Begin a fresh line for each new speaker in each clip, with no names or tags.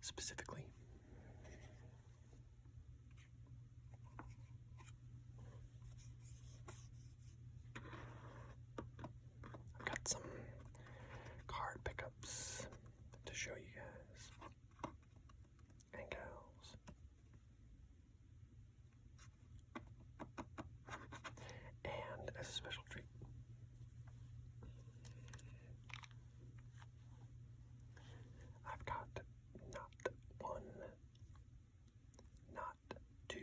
specifically. I've got some card pickups to show you guys and gals. And as a special treat, I've got not one, not two,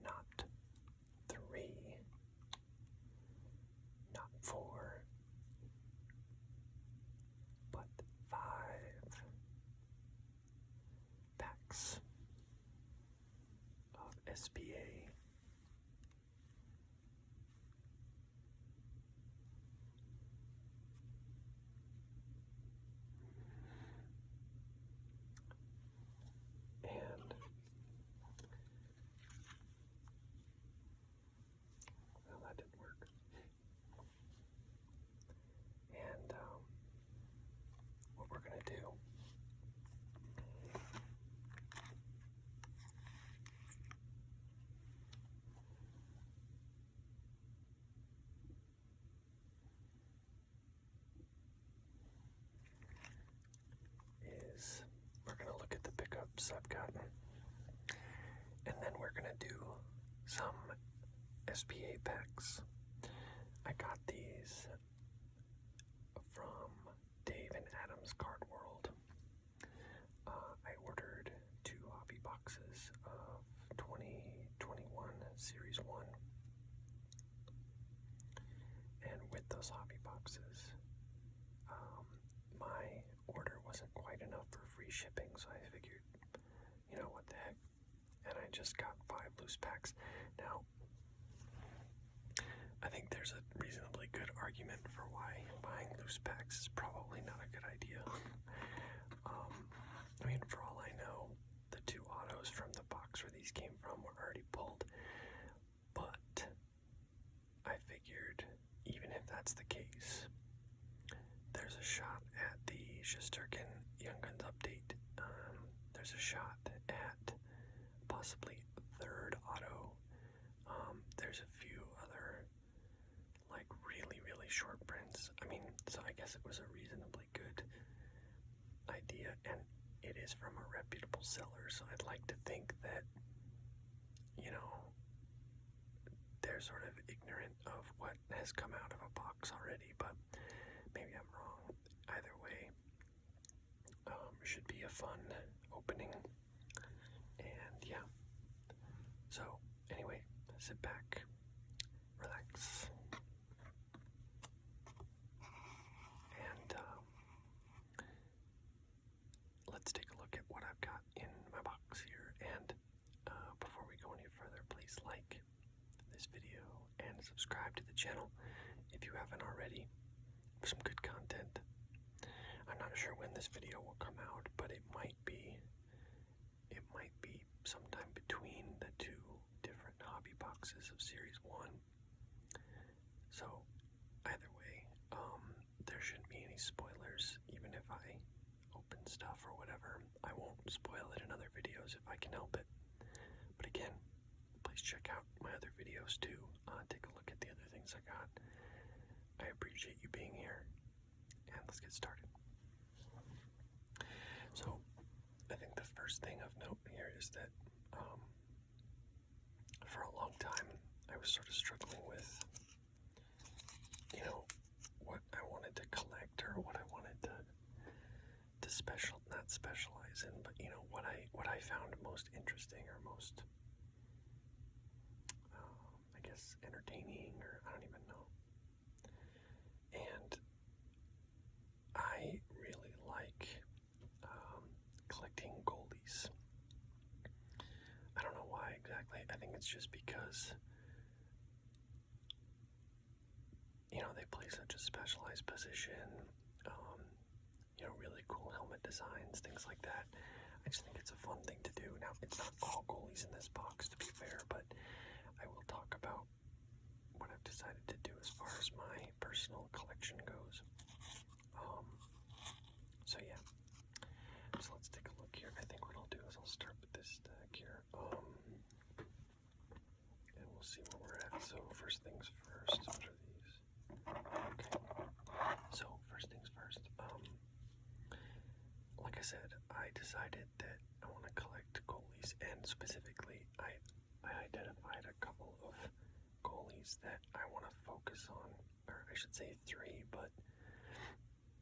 not three, not four, but 5 packs of SPA. And well, that didn't work. And what we're gonna do is we're gonna look at the pickups I've gotten, and then we're gonna do some SPA packs. I got these from Dave and Adam's Card World. I ordered 2 hobby boxes of 2021 Series 1. And with those hobby boxes, my order wasn't quite enough for free shipping, so I figured, you know, what the heck. And I just got 5 loose packs. Now, I think there's a reasonably good argument for why buying loose packs is probably not a good idea. I mean, for all I know, the 2 autos from the box where these came from were already pulled. But I figured, even if that's the case, there's a shot at the Shesterkin Young Guns update. There's a shot at possibly a 3rd auto. There's a few other, like, really, really short prints. I mean, so I guess it was a reasonably good idea, and it is from a reputable seller, so I'd like to think that, you know, they're sort of ignorant of what has come out of a box already, but maybe I'm wrong. Either way, should be a fun opening, and yeah. So, anyway, sit back, relax, and let's take a look at what I've got in my box here. And before we go any further, please like this video and subscribe to the channel if you haven't already for some good content. I'm not sure when this video will come out, but it might be sometime between the 2 different hobby boxes of Series 1. So either way, there shouldn't be any spoilers. Even if I open stuff or whatever, I won't spoil it in other videos if I can help it. But again, please check out my other videos too. Take a look at the other things I got. I appreciate you being here, and let's get started. So, I think the first thing of note here is that for a long time I was sort of struggling with, you know, what I wanted to collect or what I wanted to not specialize in, but you know, what I found most interesting or most I guess entertaining, or I don't even know. And I really like collecting goalies. I don't know why exactly. I think it's just because, you know, they play such a specialized position, you know, really cool helmet designs, things like that. I just think it's a fun thing to do. Now, it's not all goalies in this box, to be fair, but I will talk about what I've decided to do as far as my personal collection goes. So yeah. see where we're at. So first things first. What are these? Okay. So first things first. Like I said, I decided that I want to collect goalies, and specifically, I identified a couple of goalies that I want to focus on, or I should say 3, but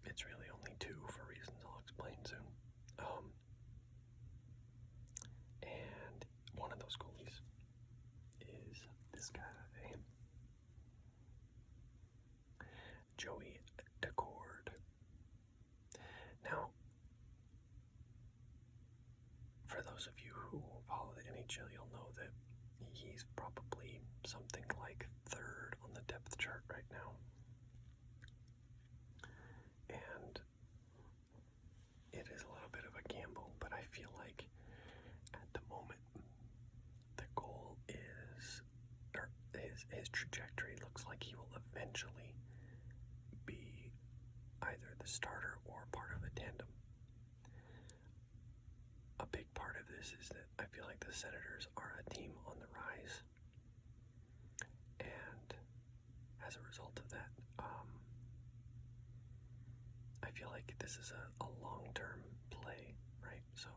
it's really only 2 for reasons I'll explain soon. And one of those goalies is this guy, Joey Decord. Now, for those of you who follow the NHL, you'll know that he's probably something like 3rd on the depth chart right now. And it is a little bit of a gamble, but I feel like at the moment the goal is, or his trajectory looks like he will eventually be either the starter or part of a tandem. A big part of this is that I feel like the Senators are a team on the rise, and as a result of that, I feel like this is a long-term play, right? So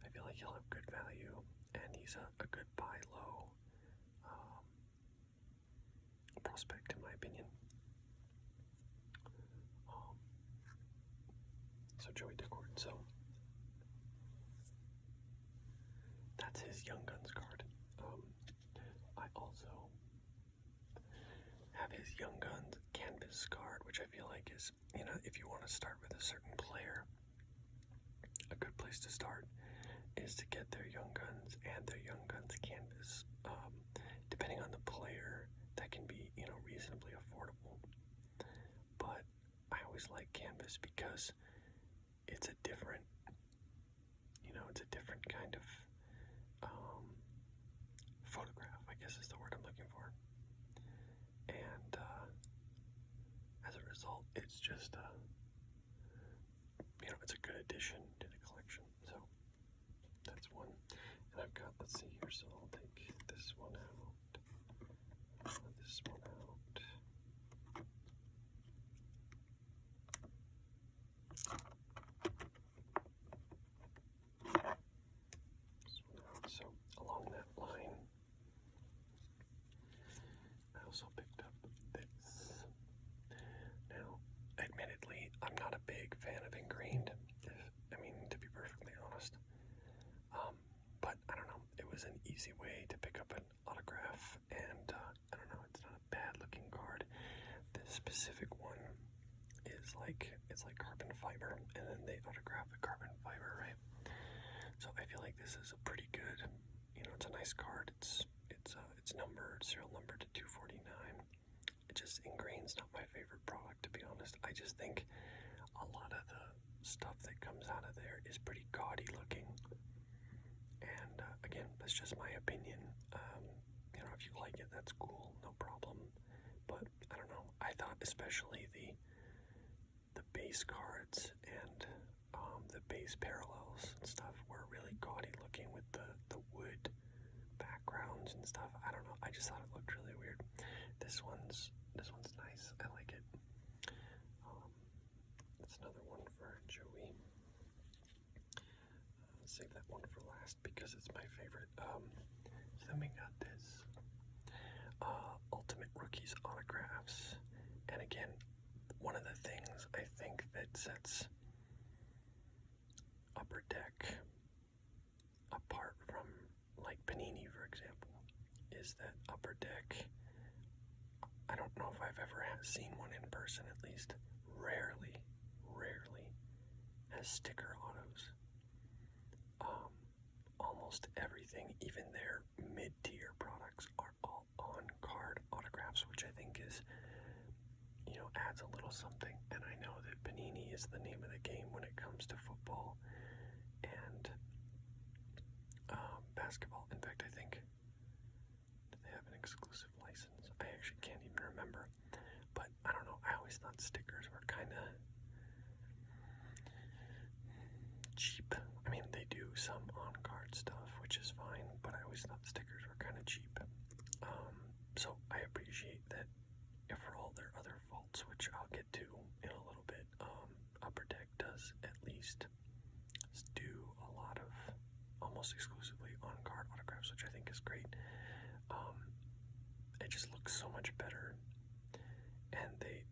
I feel like he'll have good value, and he's a good buy low prospect in my opinion. So Joey Decord, so that's his Young Guns card. I also have his Young Guns canvas card, which I feel like is, if you want to start with a certain player, a good place to start is to get their Young Guns and their Young Guns canvas. Depending on the player, that can be, reasonably affordable. But I always like canvas because it's a different, kind of photograph, I guess is the word I'm looking for. And as a result, it's just, it's a good addition to the collection. So that's one. And I've got, let's see here, so I'll take this one out, this one out. So along that line, I also picked up this. Now, admittedly, I'm not a big fan of ingrained, to be perfectly honest. But I don't know, it was an easy way to pick up an autograph, and I don't know, it's not a bad looking card. This specific one is it's like carbon fiber, and then they autograph the carbon fiber, right? So I feel like this is a pretty good, it's a nice card. It's numbered, serial numbered to 249. It just, ingrained's not my favorite product, to be honest. I just think a lot of the stuff that comes out of there is pretty gaudy looking. And again, that's just my opinion. If you like it, that's cool, no problem. But I don't know. I thought especially the base cards and the base parallels and stuff were really gaudy looking with the wood backgrounds and stuff. I don't know. I just thought it looked really weird. This one's nice. I like it. That's another one for Joey. Save that one for last because it's my favorite. So then we got this Ultimate Rookies autographs, and again, one of the things I think that sets Upper Deck apart from like Panini, for example, is that Upper Deck, I don't know if I've ever seen one in person, at least rarely has sticker autos. Almost everything, even their mid-tier products, are all on-card autographs, which I think is, adds a little something. And I know that Panini is the name of the game when it comes to football and basketball. In fact, I think, do they have an exclusive license? I actually can't even remember. But I don't know, I always thought stickers were kind of cheap. I mean, they do some on-card stuff, which is fine, but I always thought stickers were kind of cheap. So I appreciate that for all their other faults, which I'll get to in a little bit, Upper Deck does at least do a lot of almost exclusively on-card autographs, which I think is great. It just looks so much better, and they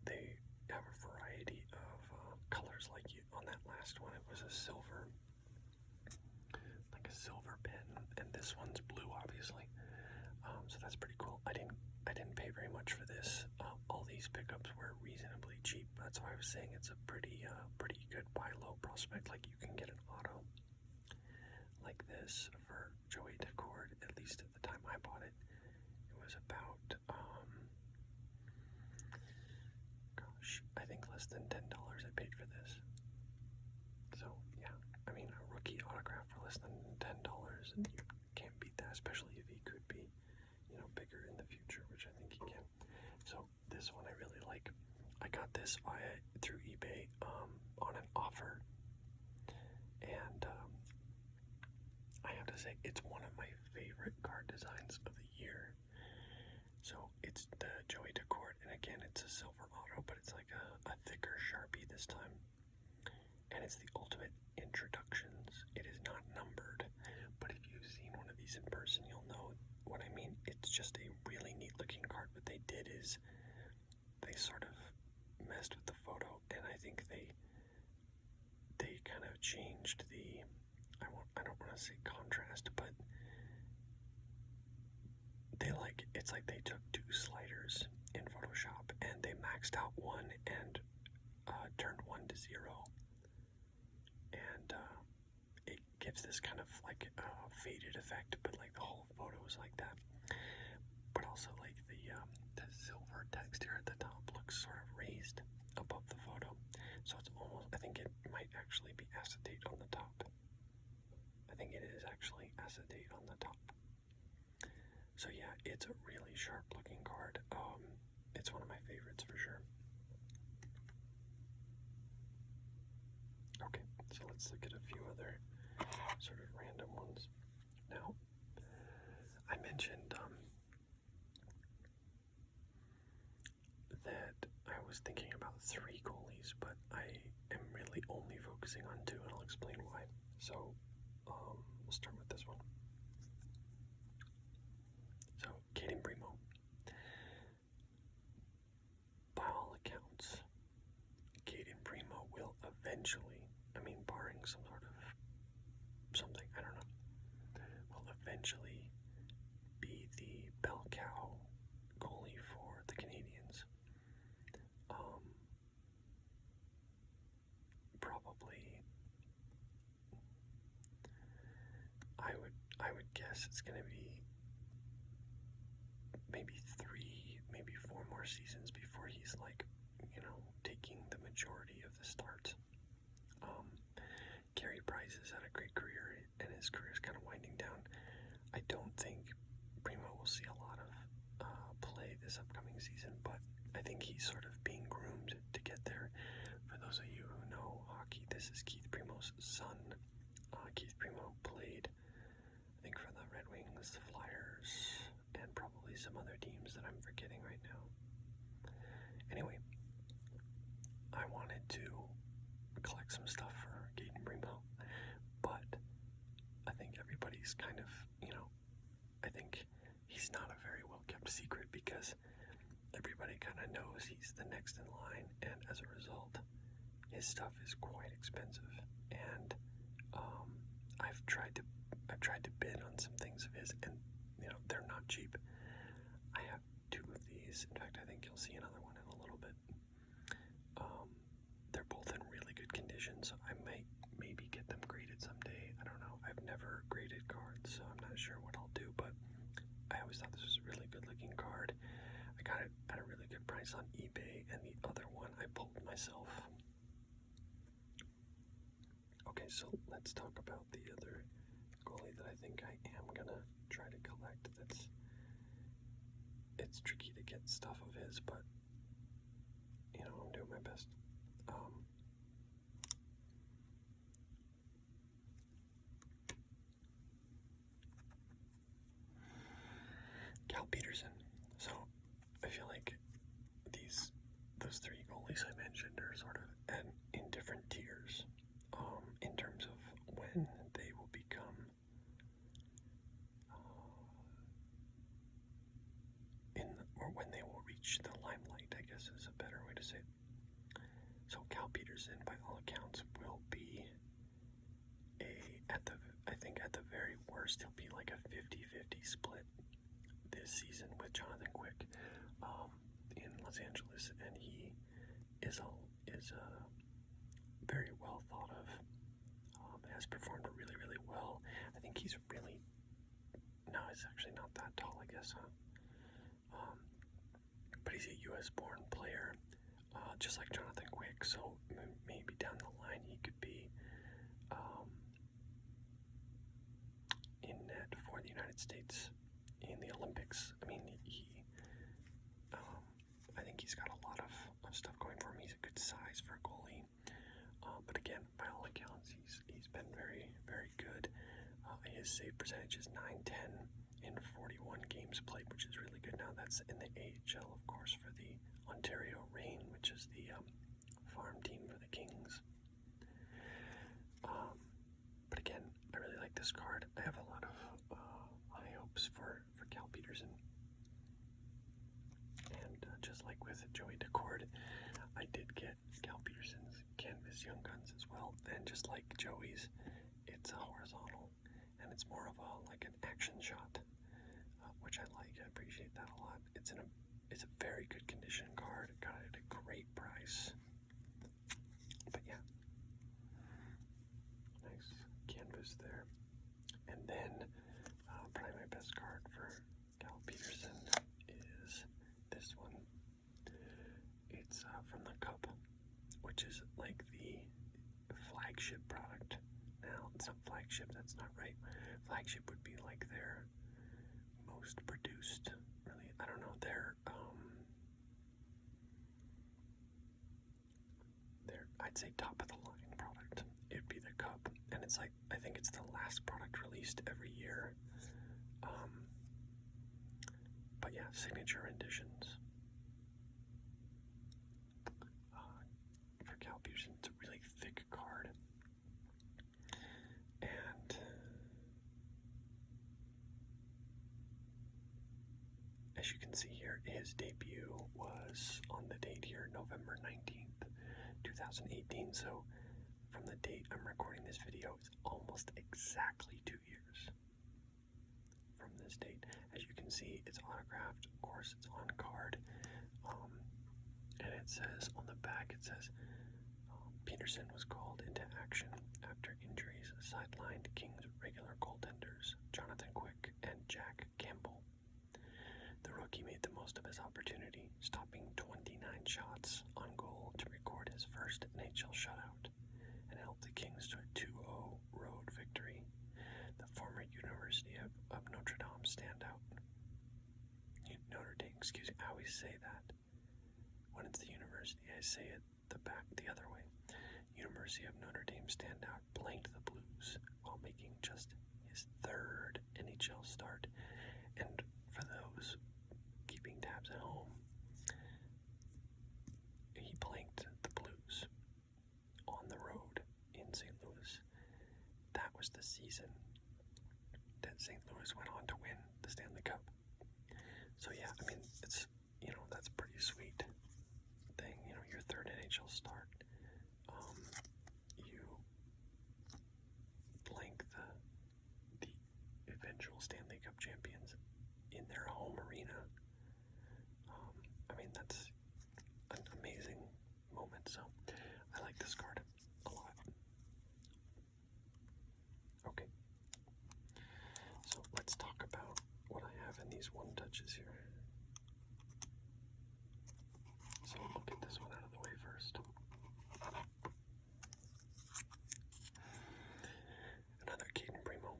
have a variety of colors. Like on that last one, it was a silver, like a silver pen, and this one's blue, obviously. So that's pretty cool. I didn't pay very much for this. All these pickups were reasonably cheap. That's why I was saying it's a pretty good buy low prospect. Like you can get an auto like this for Joey Decord, at least at the time I bought it. It was about, I think less than $10 I paid for this. So yeah, I mean a rookie autograph for less than $10, and you can't beat that, especially if he could be, bigger in the future, which I think he can. So this one I really like. I got this through eBay on an offer, and I have to say it's one of my favorite card designs of the year. So it's the Joey Decord, and again it's a silver auto, but it's like a thicker Sharpie this time, and it's the ultimate introductions. It is not numbered, but if you've seen one of these in person, you'll know what I mean. It's just a really neat looking card. What they did is they sort of messed with the photo, and I think they kind of changed the, I don't want to say contrast, but it's like they took two sliders in Photoshop and they maxed out one and turned one to 0, and it gives this kind of like faded effect, but like the whole photo is like that. But also like the silver text here at the top looks sort of raised above the photo, so it's almost, I think it might actually be acetate on the top. I think it is actually acetate on the top. So yeah, it's a really sharp looking card. It's one of my favorites for sure. Okay, so let's look at a few other sort of random ones. Now, I mentioned that I was thinking about 3 goalies, but I am really only focusing on 2, and I'll explain why. So, we'll start with this one. So, Primo. By all accounts, Primo will eventually, barring some sort of something, I don't know, will eventually be the bell cow goalie for the Canadians. Probably, I would guess it's going to be maybe 3, maybe 4 more seasons before he's taking the majority of the starts. Carey Price has had a great career, and his career is kind of winding down. I don't think Primo will see a lot of play this upcoming season, but I think he's sort of being groomed to get there. For those of you who know hockey, this is Keith Primo's son. Keith Primo played, I think, for the Red Wings, the Flyers, and probably some other teams that I'm forgetting right now. Anyway, I wanted to collect some stuff for Primo, but I think everybody's kind of, I think he's not a very well kept secret because everybody kind of knows he's the next in line, and as a result, his stuff is quite expensive. And I've tried to bid on some things of his, and they're not cheap. I have 2 of these. In fact, I think you'll see another one in a little bit. They're both in really good condition, so I might maybe get them graded someday. I don't know. I've never graded cards, so I'm not sure what I'll do, but I always thought this was a really good looking card. I got it at a really good price on eBay, and the other one I pulled myself. Okay, so let's talk about the other goalie that I think I am gonna try to collect. It's tricky to get stuff of his, but I'm doing my best. Peterson. Peterson, by all accounts, will be at the very worst, he'll be like a 50-50 split this season with Jonathan Quick in Los Angeles, and he is very well thought of. Has performed really, really well. I think he's really, no, he's actually not that tall, I guess, huh? But he's a U.S.-born player, just like Jonathan Quick, so maybe down the line he could be in net for the United States in the Olympics. I mean, I think he's got a lot of stuff going for him. He's a good size for a goalie. But again, by all accounts, he's been very, very good. His save percentage is .910 in 41 games played, which is really good. Now that's in the AHL, of course, for the Ontario Reign, which is the farm team for the Kings. But again, I really like this card. I have a lot of high hopes for Cal Peterson. And just like with Joey Decord, I did get Cal Peterson's Canvas Young Guns as well. And just like Joey's, it's a horizontal, and it's more of like an action shot, which I like. I appreciate that a lot. It's a very good condition card. Got it at a great price. But yeah, nice canvas there. And then probably my best card for Cal Peterson is this one. It's from the Cup, which is like the flagship product. Now, it's not flagship, that's not right. Flagship would be like their most produced, really, I don't know, their I'd say top of the line product. It'd be the Cup, and it's like, I think it's the last product released every year. But yeah, signature renditions. For Cal Peterson, it's a really thick card. And as you can see here, his debut was on the date here, November 19th, 2018. So from the date I'm recording this video, it's almost exactly 2 years from this date. As you can see, it's autographed. Of course, it's on card. And it says on the back, it says, Peterson was called into action after injuries sidelined Kings regular goaltenders Jonathan Quick and Jack Campbell. The rookie made the most of his opportunity, stopping 29 shots on goal to record his first NHL shutout and helped the Kings to a 2-0 road victory. The former University of Notre Dame standout. Notre Dame, excuse me, I always say that. When it's the university, I say it the other way. University of Notre Dame standout blanked the Blues while making just his third NHL start. And for those keeping tabs at home, he blanked the Blues on the road in St. Louis. That was the season that St. Louis went on to win the Stanley Cup. So yeah, I mean, it's, that's a pretty sweet thing, your third NHL start. You blank the eventual Stanley Cup champions in their home arena. I mean, that's an amazing moment, so I like this card a lot. Okay, so let's talk about what I have in these one touches here. So I'll get this one out of the way first. Another Primo.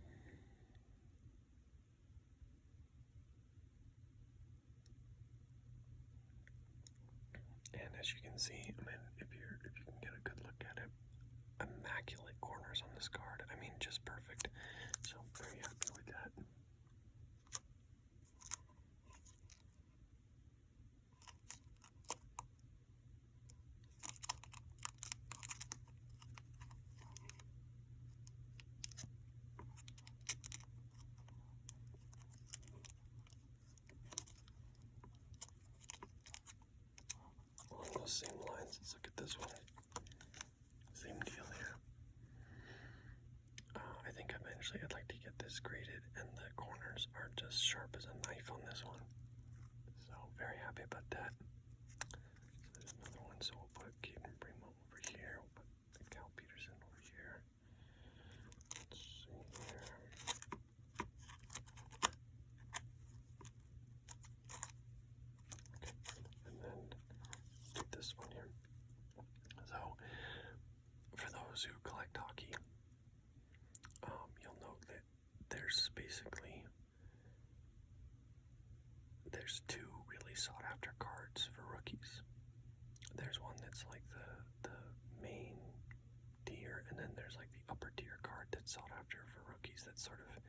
And as you can see, I mean, if you can get a good look at it, immaculate corners on this card. I mean, just perfect. So very happy with that. Along those same lines, let's look at this one. Actually, I'd like to get this graded, and the corners are just sharp as a knife on this one. So, very happy about that. So there's another one, so we'll put Primo over here. We'll put Cal Peterson over here. Let's see here. Okay, and then do this one here. So, for those who collect hockey, you'll note that there's two really sought after cards for rookies. There's one that's like the main tier, and then there's like the upper tier card that's sought after for rookies that sort of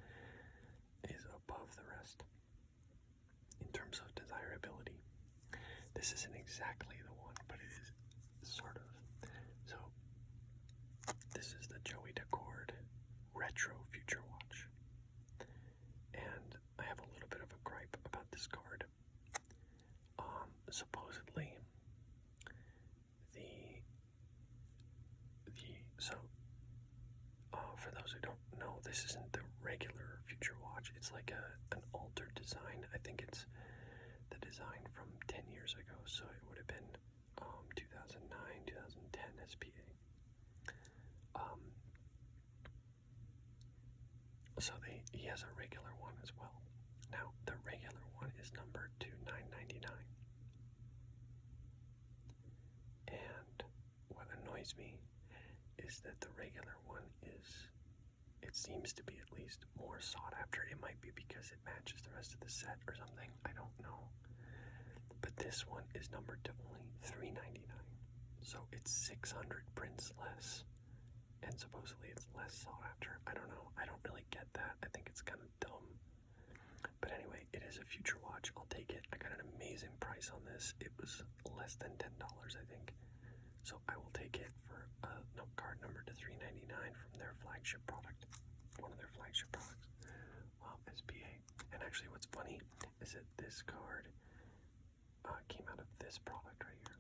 is above the rest in terms of desirability. This isn't exactly the one, but it is sort of. So this is the Joey Decord Retro Future Watch, and I have a little bit of a gripe about this card. Supposedly, for those who don't know, this isn't the regular Future Watch. It's like an altered design. I think it's the design from 10 years ago, so it would have been 2009, 2010 SPA. So he has a regular one as well. Now, the regular one is numbered to 999. And what annoys me is that the regular one it seems to be at least more sought after. It might be because it matches the rest of the set or something. I don't know. But this one is numbered to only $399. So it's 600 prints less. And supposedly it's less sought after. I don't know. I don't really get that. I think it's kind of dumb. But anyway, it is a Future Watch. I'll take it. I got an amazing price on this. It was less than $10, I think. So I will take it for a note card number to $399 from their flagship product. One of their flagship products. SPA. And actually what's funny is that this card came out of this product right here.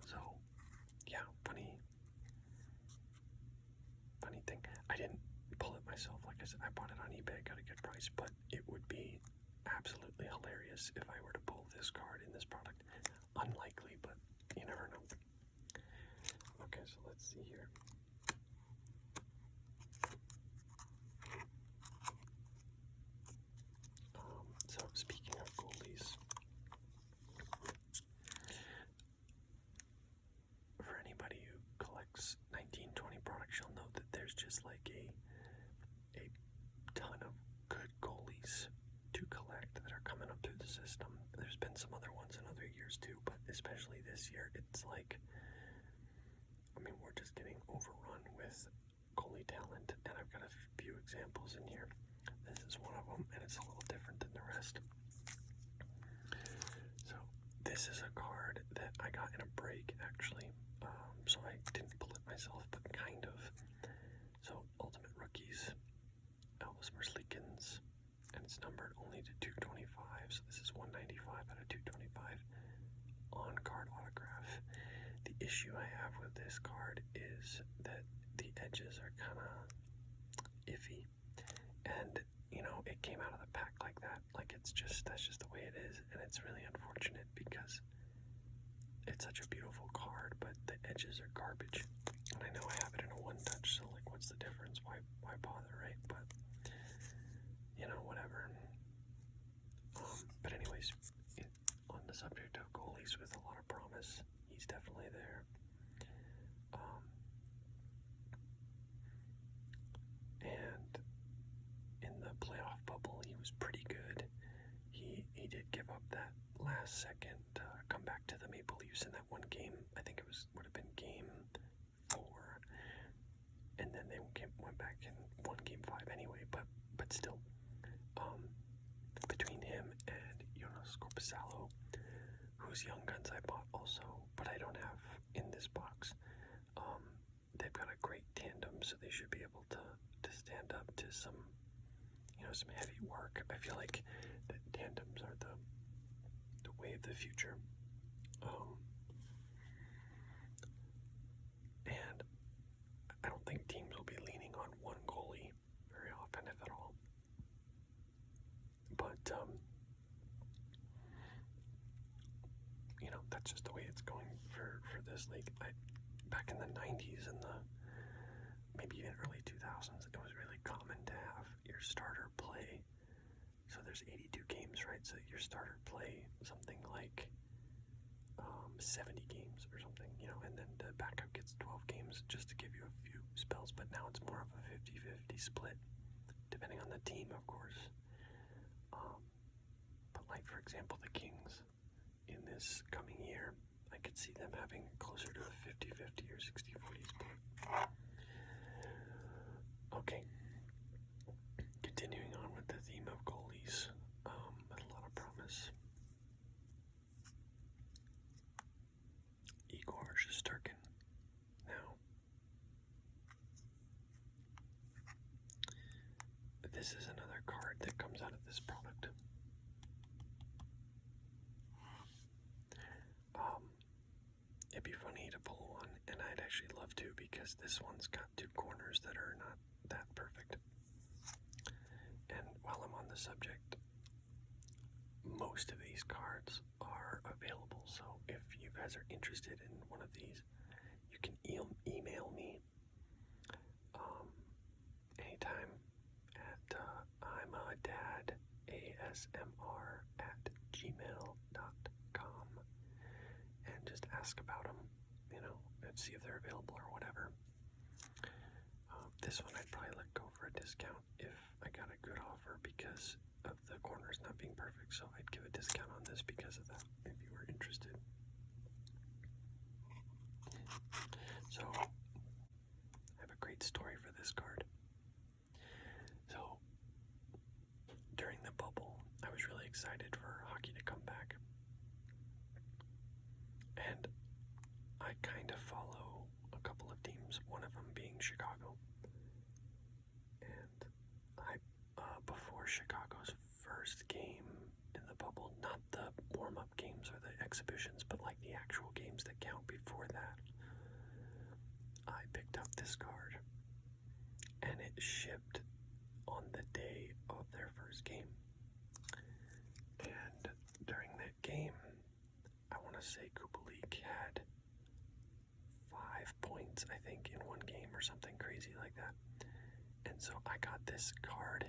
So, yeah, funny thing. I didn't pull it myself. Like I said, I bought it on eBay, got a good price, but it would be absolutely hilarious if I were to pull this card in this product. Unlikely, but you never know. Okay, so let's see here. So speaking of goalies, for anybody who collects 1920 products, you'll note that there's just like a ton of good goalies to collect that are coming up through the system. There's been some other ones in other years too, but especially this year, it's like, we're just getting overrun with goalie talent, and I've got a few examples in here. This is one of them, and it's a little different than the rest. So this is a card that I got in a break, actually. So I didn't pull it myself, but kind of. So Ultimate Rookies, Elvis Merzlikins, and it's numbered only to 225. So this is 195 out of 225 on card autograph. The issue I have with this card is that the edges are kind of iffy, and it came out of the pack like that. Like that's just the way it is, and it's really unfortunate because it's such a beautiful card, but the edges are garbage. And I know I have it in a one touch, so like, what's the difference? Why bother, right? But whatever. But anyways, on the subject of goalies with a lot of promise, he's definitely there. And in the playoff bubble, he was pretty good. He did give up that last second comeback to the Maple Leafs in that one game. I think it would have been game 4, and then they went back and won game 5 anyway. But still, between him and Jonas Korpisalo, whose Young Guns I bought also, but I don't have in this box. They've got a great tandem, so they should be able to stand up to some heavy work. I feel like the tandems are the way of the future. And I don't think teams will be leaning on one goalie or But, that's just the way it's going for this league. Back in the 90s and maybe even early 2000s, it was really common to have your starter play. So there's 82 games, right? So your starter play something like 70 games or something, and then the backup gets 12 games just to give you a few spells. But now it's more of a 50-50 split, depending on the team, of course. But like, for example, the Kings in this coming year, I could see them having closer to a 50-50 or 60-40 split. Okay. Continuing on with the theme of goalies, with a lot of promise. Igor Shesterkin. Now, this is another card that comes out of this product. It'd be funny to pull one, and I'd actually love to, because this one's got two corners that are not that perfect. And while I'm on the subject, most of these cards are available, so if you guys are interested in one of these, you can email me anytime at imadadasmr@gmail.com, and just ask about them, and see if they're available or whatever. This one I'd probably let go for a discount if I got a good offer because of the corners not being perfect, so I'd give a discount on this because of that, if you were interested. So, I have a great story for this card. So, during the bubble, I was really excited for hockey to come back. And I kind of follow a couple of teams, one of them being Chicago. And before Chicago's first game in the bubble, not the warm-up games or the exhibitions, but like the actual games that count before that, I picked up this card, and it shipped on the day of their first game. And during that game, I want to say Kubalik had 5 points, I think, in one game or something crazy like that. And so I got this card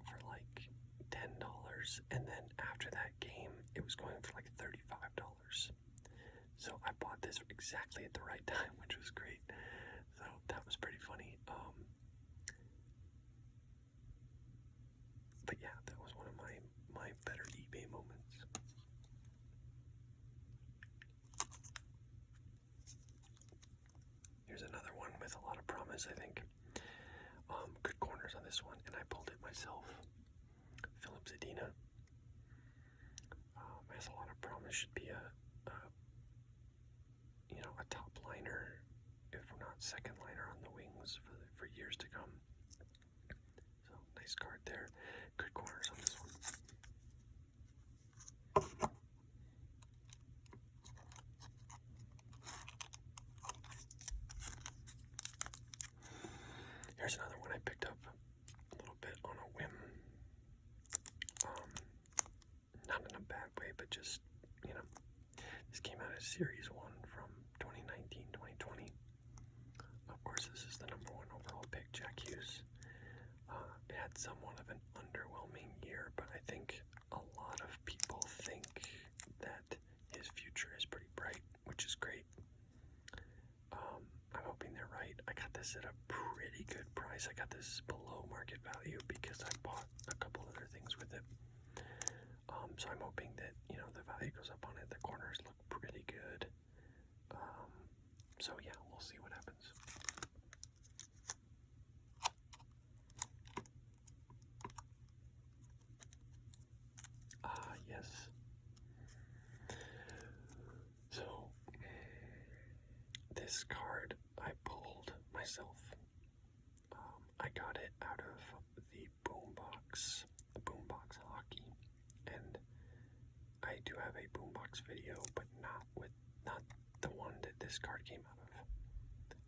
for like $10, and then after that game, it was going for like $35. So I bought this exactly at the right time, which was great. So that was pretty funny. But yeah, that was one of my better eBay moments. Here's another one with a lot of promise, I think. Good corners on this one, and I pulled it myself. Philip Zadina. Has a lot of promise. Should be a top liner, if not second liner on the wings for years to come. So nice card there. Good corners on this one. Here's another one I picked up a little bit on a whim. Not in a bad way, but just, this came out as Series 1 from 2019-2020. Of course, this is the number 1 overall pick, Jack Hughes. It had somewhat of an underwhelming year, but I think a lot of people think that his future is pretty bright, which is great. I'm hoping they're right. I got this at a pretty good price. I got this below market value because I bought a couple other things with it. So I'm hoping that, the value goes up on it. The corners look pretty good. So yeah, we'll see what happens. Yes. So, this card I pulled myself. I got it out of the Boombox Hockey, and I do have a Boombox video, but not the one that this card came out of.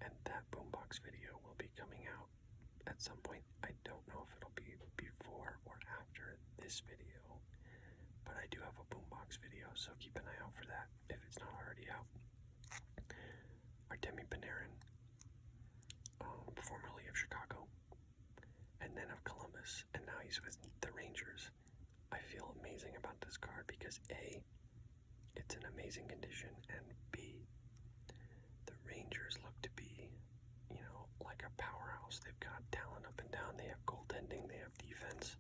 And that Boombox video will be coming out at some point. I don't know if it'll be before or after this this video, but I do have a boombox video, so keep an eye out for that if it's not already out. Artemi Panarin, formerly of Chicago, and then of Columbus, and now he's with the Rangers. I feel amazing about this card because A, it's in amazing condition, and B, the Rangers look to be, like a powerhouse. They've got talent up and down. They have goaltending. They have defense.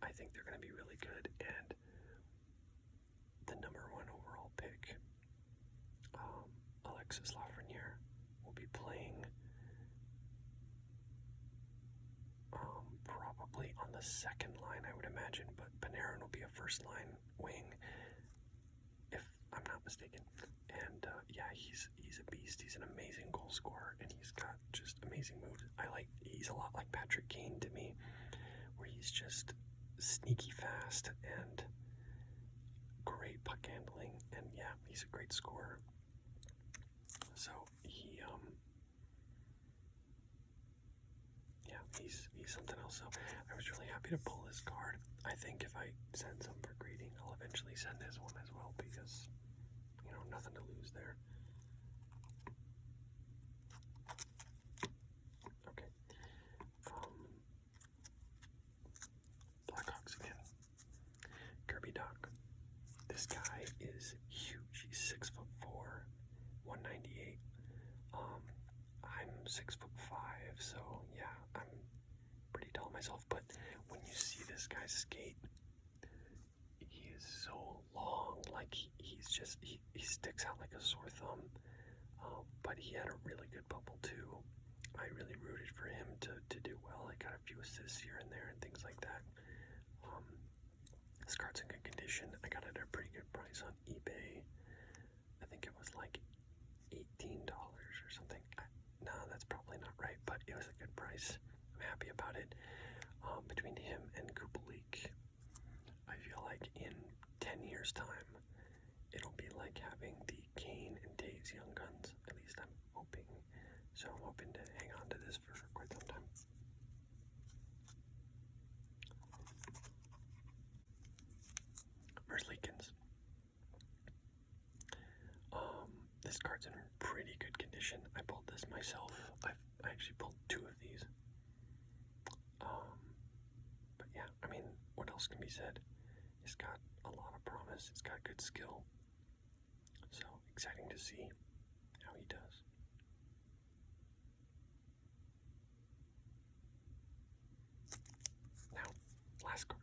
I think they're going to be really good. And the number 1 overall pick, Alexis Lafreniere, will be playing probably on the second line, I would imagine. But Panarin will be a first line wing, if I'm not mistaken. And yeah, he's a beast. He's an amazing goal scorer, and he's got just amazing moves. He's a lot like Patrick Kane to me, where he's just sneaky fast and great puck handling, and yeah, he's a great scorer. So he's something else. So I was really happy to pull this card. I think if I send some for grading, I'll eventually send this one as well, because nothing to lose there. Okay. Blackhawks again. Kirby Doc. This guy is huge. He's 6'4", 198. I'm 6'5", so yeah, I'm pretty tall myself. But when you see this guy skate, he is so long. Like he sticks out like a sore thumb. But he had a really good bubble too. I really rooted for him to do well. I got a few assists here and there and things like that. This card's in good condition. I got it at a pretty good price on eBay. I think it was like $18 or something. No, that's probably not right, but it was a good price. I'm happy about it. Between him and Kupalik, I feel like in 10 years' time, it'll be like having the Kane and Taves Young Guns. At least I'm hoping. So I'm hoping to hang on to this for quite some time. Merzlikins. This card's in pretty good condition. I pulled this myself. I actually pulled 2 of these. But yeah, I mean, what else can be said? He's got a lot of promise. He's got good skill. So exciting to see how he does. Now, last card.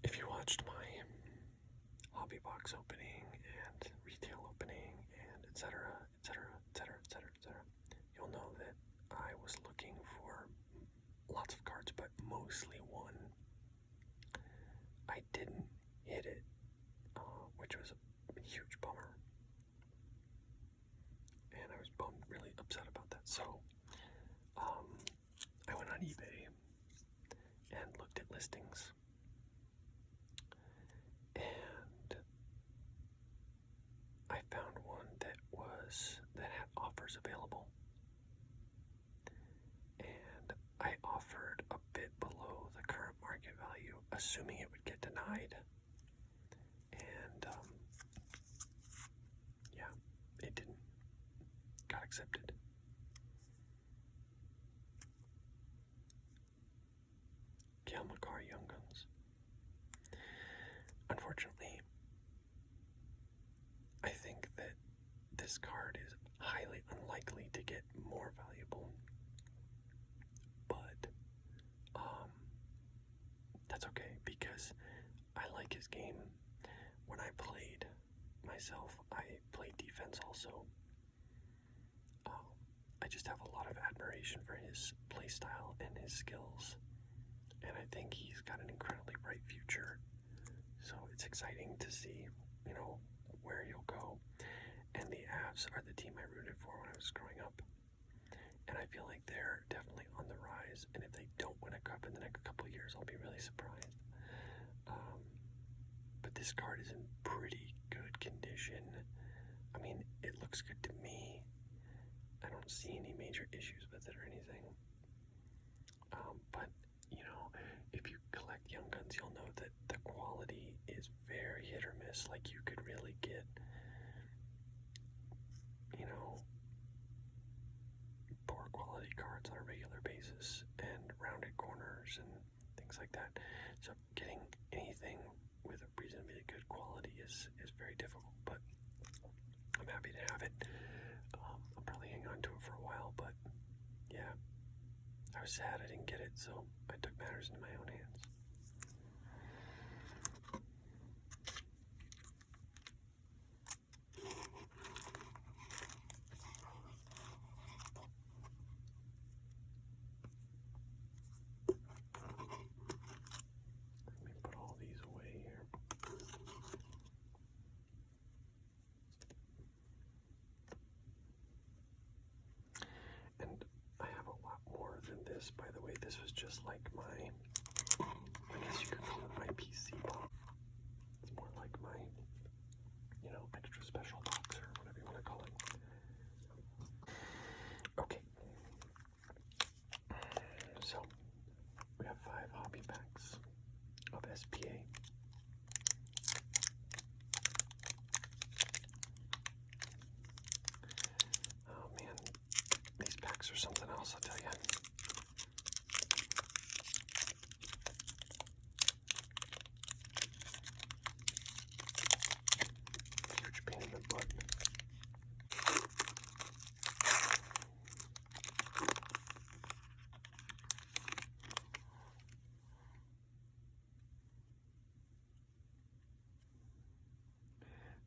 If you watched my hobby box opening and retail opening and etc., you'll know that I was looking for lots of cards, but mostly one. I didn't hit it, which was a huge bummer, and I was really upset about that. So I went on eBay and looked at listings, and I found one that had offers available, and I offered a bit below the current market value, assuming it would get denied, and yeah, it didn't. Got accepted. Cale Makar Young Guns. Unfortunately, I think that this card is highly unlikely to get more valuable, but that's okay, because I like his game. When I played myself, I played defense also. I just have a lot of admiration for his play style and his skills, and I think he's got an incredibly bright future. So it's exciting to see, where he'll go. And the Avs are the team I rooted for when I was growing up, and I feel like they're definitely on the rise. And if they don't win a cup in the next couple of years, I'll be really surprised. But this card is in pretty good condition. I mean, it looks good to me. I don't see any major issues with it or anything. But, if you collect young guns, you'll know that the quality is very hit or miss. Like, you could really get, poor quality cards on a regular basis and rounded corners and things like that. So getting anything with a reasonably good quality is very difficult, but I'm happy to have it. I'll probably hang on to it for a while, but yeah, I was sad I didn't get it, so I took matters into my own hands. Let me put all these away here. And I have a lot more than this, by the way. This was just like my, I guess you could call it my PC box. It's more like my, extra special box or whatever you want to call it. Okay. So, we have 5 hobby packs of SPA. Oh man, these packs are something else, I'll tell you. Huge pain in the butt.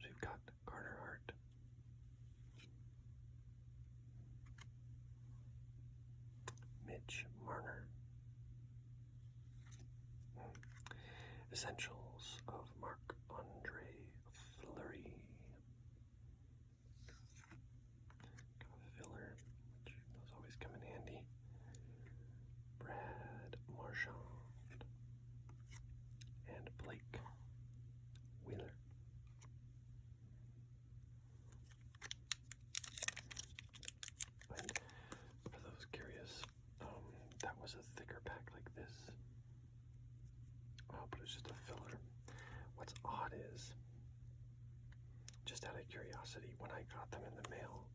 So you've got Carter Hart, Mitch Marner, Essentials of Marc-Andre Fleury, filler, which those always come in handy, Brad Marchand, and Blake Wheeler. And for those curious, that was a thicker pack like this. But it's just a filler. What's odd is, just out of curiosity, when I got them in the mail,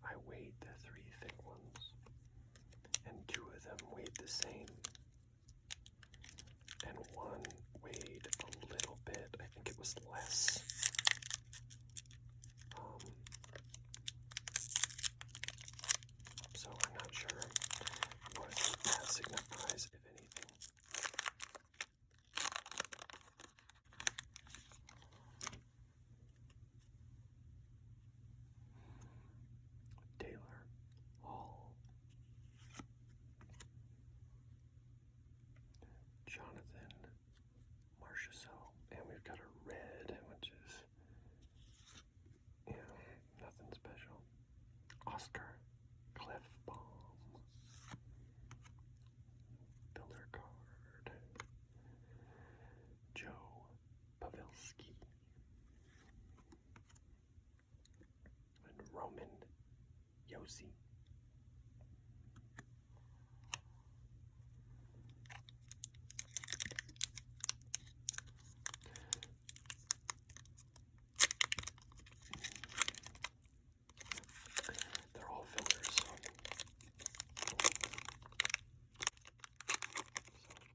I weighed the 3 thick ones, and 2 of them weighed the same, and one weighed a little bit. I think it was less. So I'm not sure what that signifies, if anything. Taylor Hall, Jonathan Marchessault, and we've got a red, which is, nothing special. Oscar Clefbaum, filler card. Joe Pavelski, and Roman Josi. They're all fillers. So,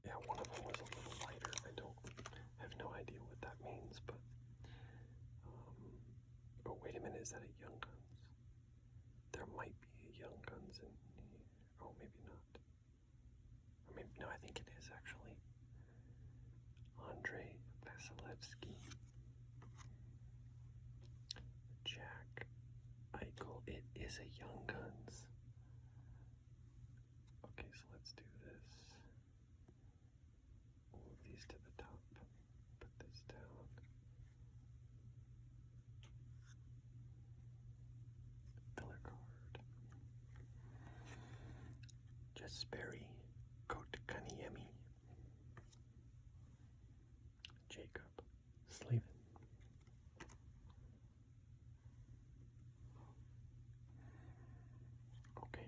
yeah, one of them was a little lighter. I have no idea what that means, but, oh, wait a minute, is that a Young Guns? There might be a Young Guns in here. Oh, maybe not. Or maybe, no, I think it is actually. Andre Vasilevsky. Jack Eichel. It is a Young Guns. Okay, so let's do this. Move these to the top. Put this down. Filler card. Jesperi Kotkaniemi. Jacob Slavin. Okay.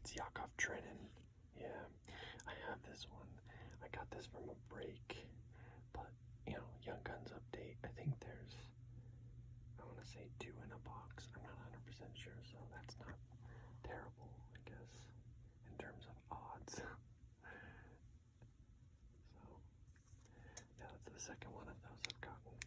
It's Yakov Trenin. Yeah, I have this one. I got this from a break, but, you know, Young Guns update. I think there's, I want to say 2 in a box. I'm not 100% sure, so that's not terrible, I guess, in terms of odds. So, yeah, that's the second one of those I've gotten.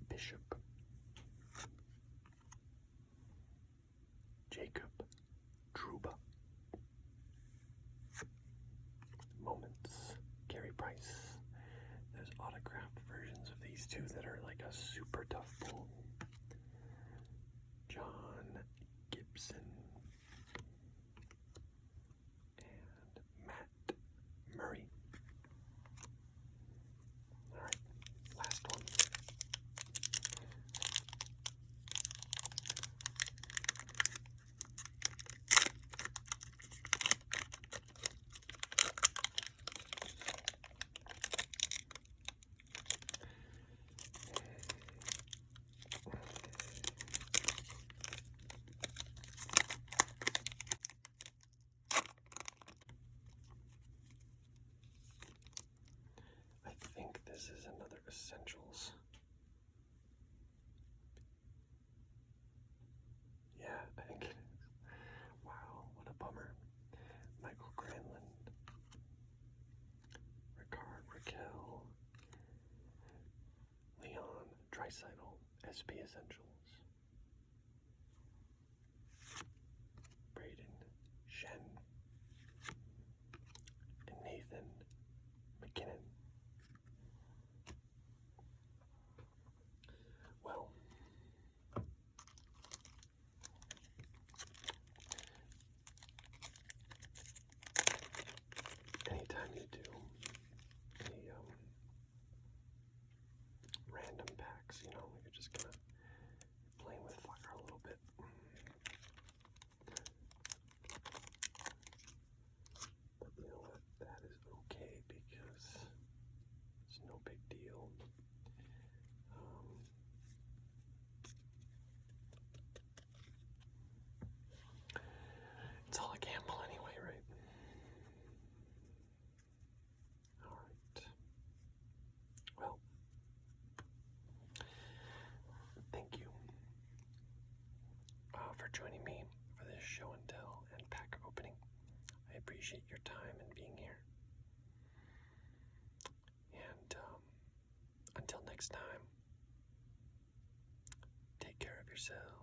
Bishop, Jacob, Truba, Moments, Gary Price. There's autographed versions of these two that are like a super tough pull. John Gibson and Matt Murray. All right, last one. I think this is another Essentials. Yeah, I think it is. Wow, what a bummer. Michael Granlund, Ricard Raquel, Leon Draisaitl, SP Essentials, Braden Shen, and Nathan McKinnon. Well, anytime you do any random packs, you know, you're just gonna playing with fire a little bit. But you know what? That is okay because it's no big deal. It's all a gamble anyway, right? All right. Well, thank you for joining me for this show and tell and pack opening. I appreciate your time and being here. And until next time, take care of yourselves.